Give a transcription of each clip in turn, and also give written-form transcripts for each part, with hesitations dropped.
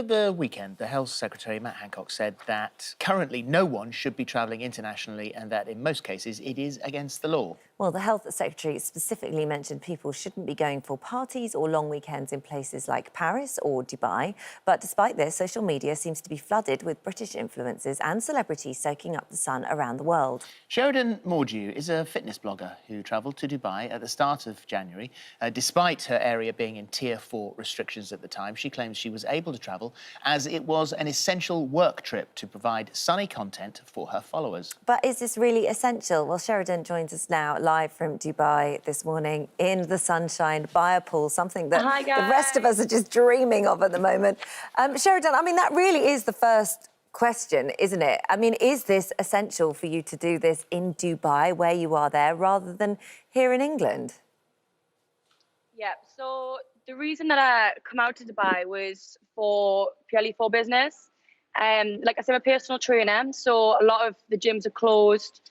the weekend, the Health Secretary, Matt Hancock, said that currently no one should be travelling internationally and that in most cases it is against the law. Well, the Health Secretary specifically mentioned people shouldn't be going for parties or long weekends in places like Paris or Dubai. But despite this, social media seems to be flooded with British influencers and celebrities soaking up the sun around the world. Sheridan Mordew is a fitness blogger who travelled to Dubai at the start of January. Despite her area being in Tier 4 restrictions at the time, she claims she was able to travel as it was an essential work trip to provide sunny content for her followers. But is this really essential? Well, Sheridan joins us now live from Dubai this morning in the sunshine by a pool, something that the rest of us are just dreaming of at the moment. Sheridan, I mean, that really is the first question, isn't it? I mean, is this essential for you to do this in Dubai, where you are there, rather than here in England? Yeah, so the reason that I come out to Dubai was purely for business. Like I said, I'm a personal trainer, so a lot of the gyms are closed.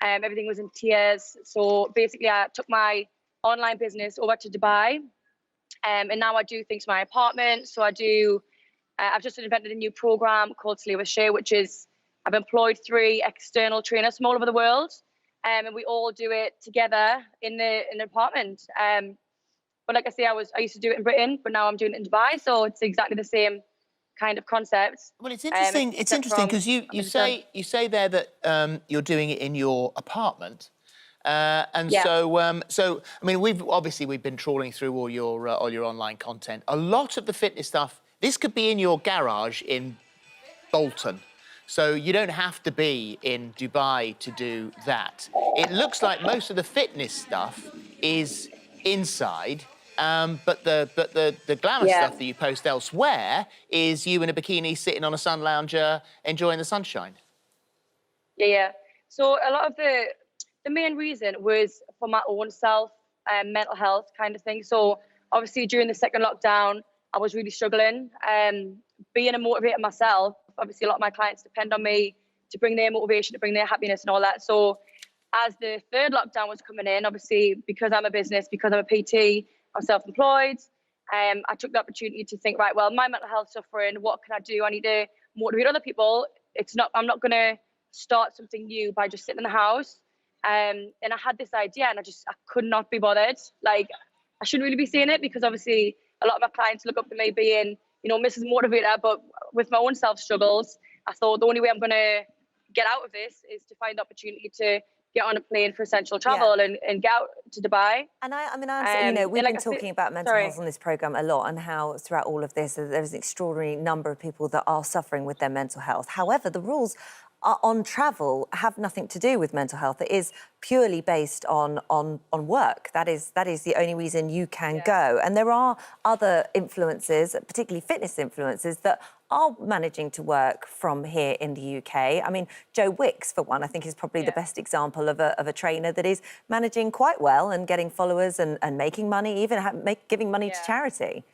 Everything was in tears. So basically, I took my online business over to Dubai, and now I do things from my apartment. So I've just invented a new program called Slay with Share, which is I've employed 3 external trainers from all over the world, and we all do it together in an apartment. But like I say, I used to do it in Britain, but now I'm doing it in Dubai. So it's exactly the same kind of concept. Well, it's interesting. It's interesting because you say there that you're doing it in your apartment, and yeah. so I mean we've been trawling through all your online content. A lot of the fitness stuff. This could be in your garage in Bolton, so you don't have to be in Dubai to do that. It looks like most of the fitness stuff is inside. But the glamour stuff that you post elsewhere is you in a bikini sitting on a sun lounger enjoying the sunshine. Yeah. So a lot of the main reason was for my own self mental health kind of thing. So obviously during the second lockdown, I was really struggling. Being a motivator myself, obviously a lot of my clients depend on me to bring their motivation, to bring their happiness and all that. So as the third lockdown was coming in, obviously because I'm a business, because I'm a PT, I'm self-employed. I took the opportunity to think, right, well, my mental health suffering, what can I do? I need to motivate other people. I'm not going to start something new by just sitting in the house. And I had this idea and I could not be bothered. Like, I shouldn't really be saying it because obviously a lot of my clients look up to me being, Mrs. Motivator, but with my own self-struggles, I thought the only way I'm going to get out of this is to find the opportunity to get on a plane for essential travel and get out to Dubai. And we've been talking about mental health on this programme a lot and how throughout all of this, there's an extraordinary number of people that are suffering with their mental health. However, the rules on travel have nothing to do with mental health. It is purely based on work. That is the only reason you can go. And there are other influencers, particularly fitness influencers, that are managing to work from here in the UK. I mean, Joe Wicks, for one, I think is probably the best example of a trainer that is managing quite well and getting followers and making money, even giving money to charity.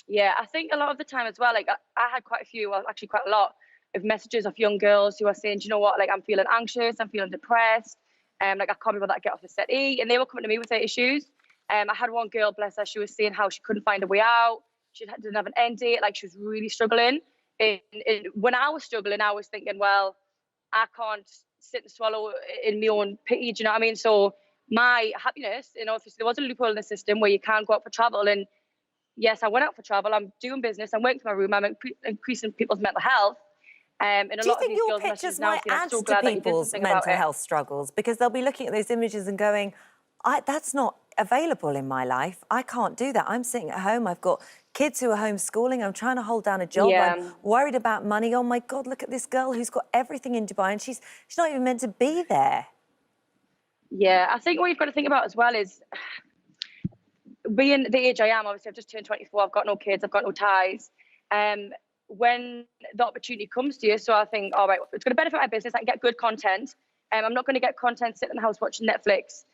Yeah, I think a lot of the time as well, like I had quite a lot of messages of young girls who are saying, do you know what, like I'm feeling anxious, I'm feeling depressed, like I can't be bothered to get off the settee, and they were coming to me with their issues. I had one girl, bless her, she was saying how she couldn't find a way out, she didn't have an end date, like she was really struggling. And when I was struggling, I was thinking, well, I can't sit and swallow in my own pity, do you know what I mean? So my happiness, if there was a loophole in the system where you can't go out for travel, and yes, I went out for travel, I'm doing business, I'm working from my room, I'm increasing people's mental health. And do you think your pictures might add to people's mental health struggles? Because they'll be looking at those images and going, that's not available in my life. I can't do that. I'm sitting at home. I've got kids who are homeschooling. I'm trying to hold down a job. I'm worried about money. Oh, my God, look at this girl who's got everything in Dubai and she's not even meant to be there. Yeah, I think what you've got to think about as well is being the age I am, obviously I've just turned 24, I've got no kids, I've got no ties. When the opportunity comes to you, so I think, all right, it's going to benefit my business, I can get good content. I'm not going to get content sitting in the house watching Netflix.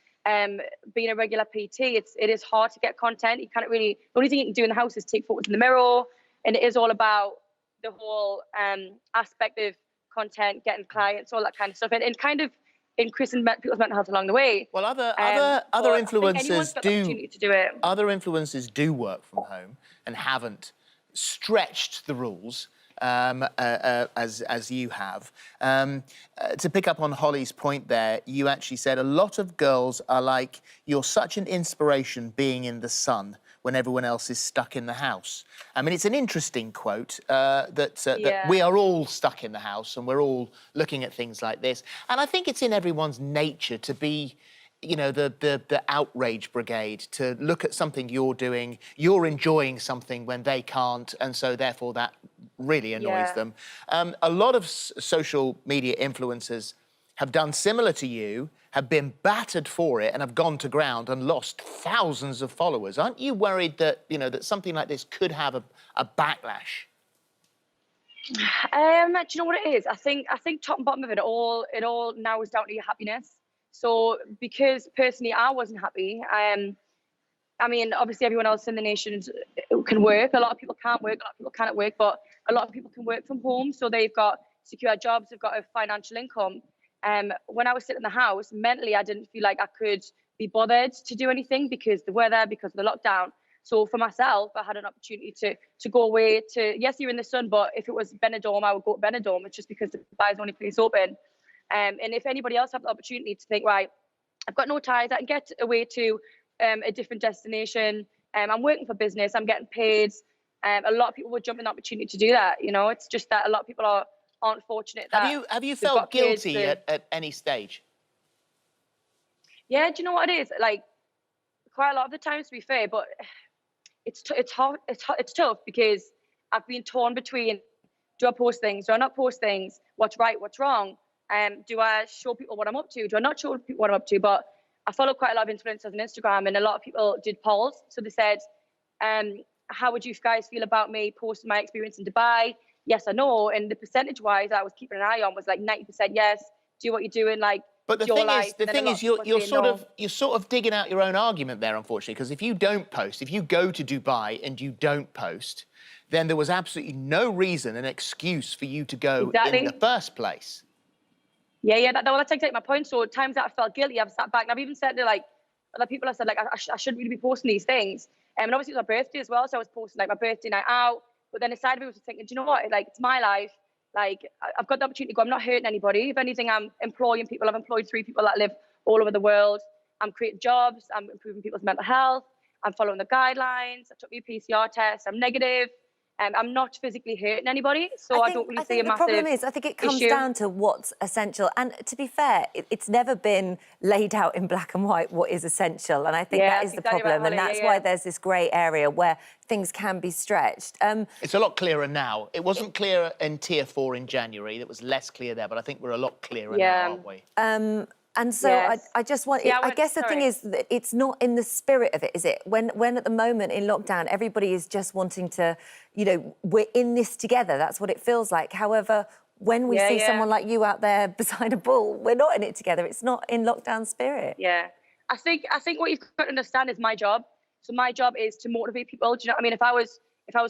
Being a regular PT, it is hard to get content. You can't really, the only thing you can do in the house is take photos in the mirror, and it is all about the whole aspect of content, getting clients, all that kind of stuff, and kind of increasing people's mental health along the way. Well, other influencers do work from home and haven't stretched the rules as you have. To pick up on Holly's point there, you actually said a lot of girls are like, you're such an inspiration being in the sun when everyone else is stuck in the house. I mean, it's an interesting quote that we are all stuck in the house and we're all looking at things like this. And I think it's in everyone's nature to be, you know, the outrage brigade, to look at something you're doing, you're enjoying something when they can't, and so therefore that really annoys them. A lot of social media influencers have done similar to you, have been battered for it and have gone to ground and lost thousands of followers. Aren't you worried that, you know, that something like this could have a backlash? Do you know what it is? I think top and bottom of it all now is down to your happiness. So because personally I wasn't happy, I mean, obviously everyone else in the nation can work. A lot of people can't work, a lot of people can't work, but a lot of people can work from home. So they've got secure jobs, they've got a financial income. When I was sitting in the house, mentally, I didn't feel like I could be bothered to do anything because the weather, because of the lockdown. So for myself, I had an opportunity to go away to, yes, you're in the sun, but if it was Benidorm, I would go to Benidorm. It's just because Dubai is the only place open. And if anybody else had the opportunity to think, right, I've got no ties, I can get away to a different destination. I'm working for business, I'm getting paid. A lot of people would jump in the opportunity to do that. You know, it's just that a lot of people aren't fortunate. Have you felt guilty at any stage? Yeah, do you know what it is? Like, quite a lot of the times, to be fair, but it's tough because I've been torn between, do I post things, do I not post things, what's right, what's wrong? Do I show people what I'm up to? Do I not show people what I'm up to? But I follow quite a lot of influencers on Instagram, and a lot of people did polls. So they said, how would you guys feel about me posting my experience in Dubai? Yes or no? And the percentage-wise, I was keeping an eye on was like 90% yes. Do what you're doing, like. But the thing is, you're sort of digging out your own argument there, unfortunately, because if you don't post, if you go to Dubai and you don't post, then there was absolutely no reason, an excuse for you to go in the first place. Yeah, that's exactly my point. So times that I felt guilty, I've sat back and I've even said to like other people, I said like I shouldn't really be posting these things. And obviously it was my birthday as well, so I was posting like my birthday night out. But then inside of me was thinking, do you know what? Like, it's my life. Like, I've got the opportunity to go. I'm not hurting anybody. If anything, I'm employing people. I've employed 3 people that live all over the world. I'm creating jobs. I'm improving people's mental health. I'm following the guidelines. I took my PCR test. I'm negative. I'm not physically hurting anybody, so I don't really see a massive issue. The problem is, I think it comes down to what's essential. And to be fair, it's never been laid out in black and white what is essential. And I think that is the problem. And that's why there's this grey area where things can be stretched. It's a lot clearer now. It wasn't clear in Tier 4 in January. It was less clear there, but I think we're a lot clearer now, aren't we? And so I just want, I guess the thing is that it's not in the spirit of it, is it? When at the moment in lockdown, everybody is just wanting to, you know, we're in this together. That's what it feels like. However, when we see someone like you out there beside a bull, we're not in it together. It's not in lockdown spirit. Yeah. I think what you've got to understand is my job. So my job is to motivate people. Do you know what I mean? If I was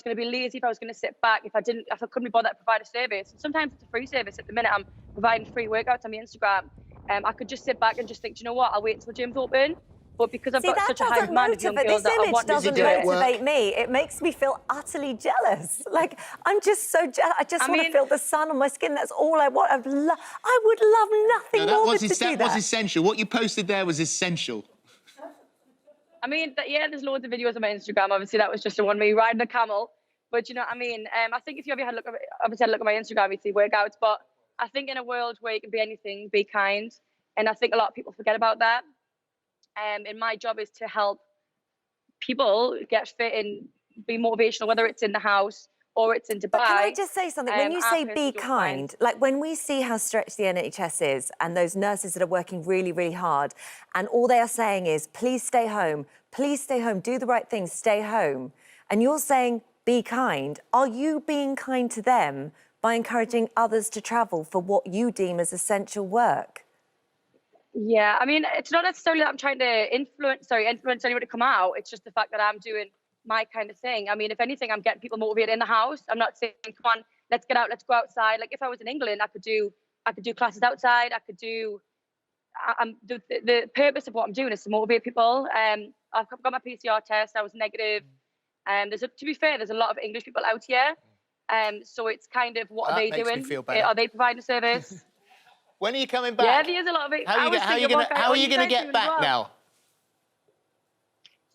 going to be lazy, if I was going to sit back, if I couldn't be bothered to provide a service, sometimes it's a free service. At the minute, I'm providing free workouts on my Instagram. I could just sit back and just think, do you know what? I'll wait until the gym's open. But because I've got such a high demand of young girls that I want to do it. This image doesn't motivate me. It makes me feel utterly jealous. Like, I'm just so jealous. I just want to feel the sun on my skin. That's all I want. I would love nothing more than to do that. That was essential. What you posted there was essential. I mean, there's loads of videos on my Instagram. Obviously, that was just the one me riding a camel. But you know what I mean? I think if you ever had a look at my Instagram, you'd see workouts. But I think in a world where you can be anything, be kind. And I think a lot of people forget about that. And my job is to help people get fit and be motivational, whether it's in the house or it's in Dubai. But can I just say something? When you say be kind, like when we see how stretched the NHS is and those nurses that are working really, really hard, and all they are saying is, please stay home, do the right thing, stay home. And you're saying, be kind. Are you being kind to them by encouraging others to travel for what you deem as essential work? Yeah, I mean, it's not necessarily that I'm trying to influence anyone to come out. It's just the fact that I'm doing my kind of thing. I mean, if anything, I'm getting people motivated in the house. I'm not saying, come on, let's get out, let's go outside. Like if I was in England, I could do classes outside. I could do. The purpose of what I'm doing is to motivate people. I've got my PCR test. I was negative. To be fair, there's a lot of English people out here. So it's kind of, what are they Makes me doing? feel better. Are they providing a service? When are you coming back? Yeah, there's a lot of it. How are you going to get back now?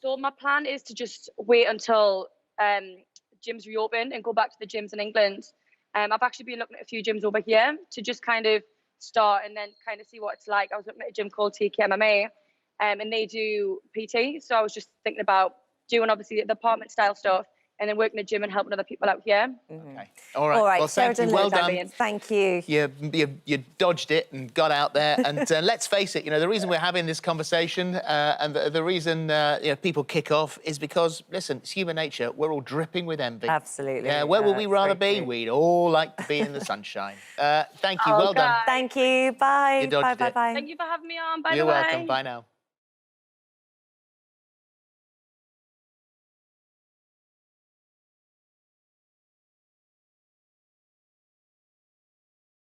So my plan is to just wait until gyms reopen and go back to the gyms in England. I've actually been looking at a few gyms over here to just kind of start and then kind of see what it's like. I was looking at a gym called TKMMA, and they do PT. So I was just thinking about doing obviously the apartment style stuff and then working in the gym and helping other people out here. Okay. All right. Well, Sarah thank you. Well done. Thank you. You dodged it and got out there. And let's face it, the reason we're having this conversation and the reason people kick off is because, listen, it's human nature. We're all dripping with envy. Absolutely. Yeah. Where would we rather be? True. We'd all like to be in the sunshine. Thank you. Well done. Thank you. Bye. You dodged bye. it. Bye. Thank you for having me on. Bye. You're welcome. Bye now.